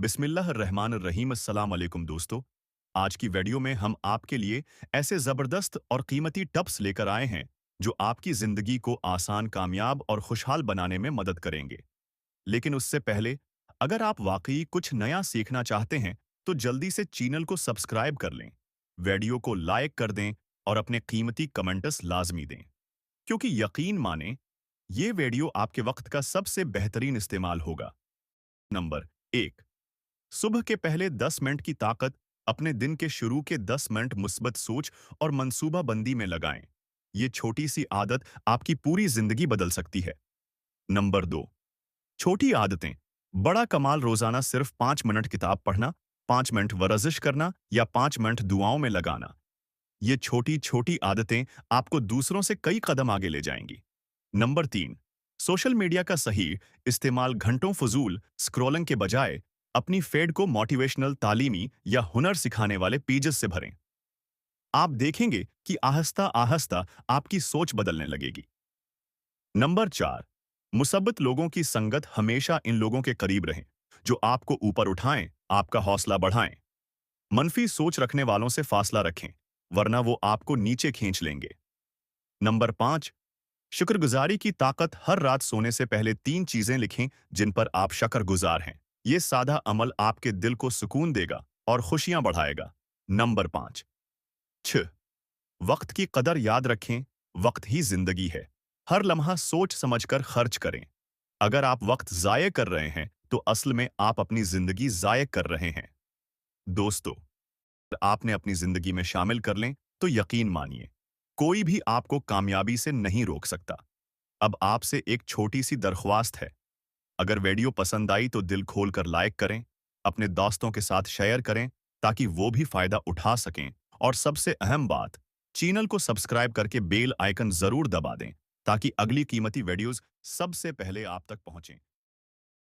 बिस्मिल्लाहिर्रहमानिर्रहीम। अस्सलाम वालेकुम दोस्तों। आज की वीडियो में हम आपके लिए ऐसे ज़बरदस्त और कीमती टिप्स लेकर आए हैं जो आपकी ज़िंदगी को आसान, कामयाब और खुशहाल बनाने में मदद करेंगे। लेकिन उससे पहले, अगर आप वाकई कुछ नया सीखना चाहते हैं, तो जल्दी से चैनल को सब्सक्राइब कर लें, वीडियो को लाइक कर दें और अपने कीमती कमेंट्स लाजमी दें। क्योंकि यकीन माने, ये वीडियो आपके वक्त का सबसे बेहतरीन इस्तेमाल होगा। नंबर 1। सुबह के पहले 10 मिनट की ताकत। अपने दिन के शुरू के 10 मिनट मुस्बत सोच और मंसूबा बंदी में लगाएं। ये छोटी सी आदत आपकी पूरी जिंदगी बदल सकती है। नंबर 2। छोटी आदतें। बड़ा कमाल। रोजाना सिर्फ 5 मिनट किताब पढ़ना, 5 मिनट वर्जिश करना या 5 मिनट दुआओं में लगाना। ये छोटी छोटी आदतें आपको दूसरों से कई कदम आगे ले जाएंगी। नंबर 3। सोशल मीडिया का सही इस्तेमाल। घंटों फजूल स्क्रॉलिंग के बजाय अपनी फीड को मोटिवेशनल, तालीमी या हुनर सिखाने वाले पेजेस से भरें। आप देखेंगे कि आहिस्ता आहिस्ता आपकी सोच बदलने लगेगी। नंबर 4। मुसब्बत लोगों की संगत। हमेशा इन लोगों के करीब रहें जो आपको ऊपर उठाएं, आपका हौसला बढ़ाएं। मनफी सोच रखने वालों से फासला रखें, वरना वो आपको नीचे खींच लेंगे। नंबर 5। शुक्रगुजारी की ताकत। हर रात सोने से पहले 3 चीजें लिखें जिन पर आप शुक्रगुजार हैं। ये सादा अमल आपके दिल को सुकून देगा और खुशियां बढ़ाएगा। नंबर 5। 6। वक्त की कदर। याद रखें, वक्त ही जिंदगी है। हर लम्हा सोच समझकर खर्च करें। अगर आप वक्त जाये कर रहे हैं, तो असल में आप अपनी जिंदगी जाये कर रहे हैं। दोस्तों, आपने अपनी जिंदगी में शामिल कर लें, तो यकीन मानिए, कोई भी आपको कामयाबी से नहीं रोक सकता। अब आपसे एक छोटी सी दरख्वास्त है। अगर वीडियो पसंद आई तो दिल खोलकर लाइक करें, अपने दोस्तों के साथ शेयर करें ताकि वो भी फायदा उठा सकें, और सबसे अहम बात, चैनल को सब्सक्राइब करके बेल आइकन जरूर दबा दें ताकि अगली कीमती वीडियोस सबसे पहले आप तक पहुंचें।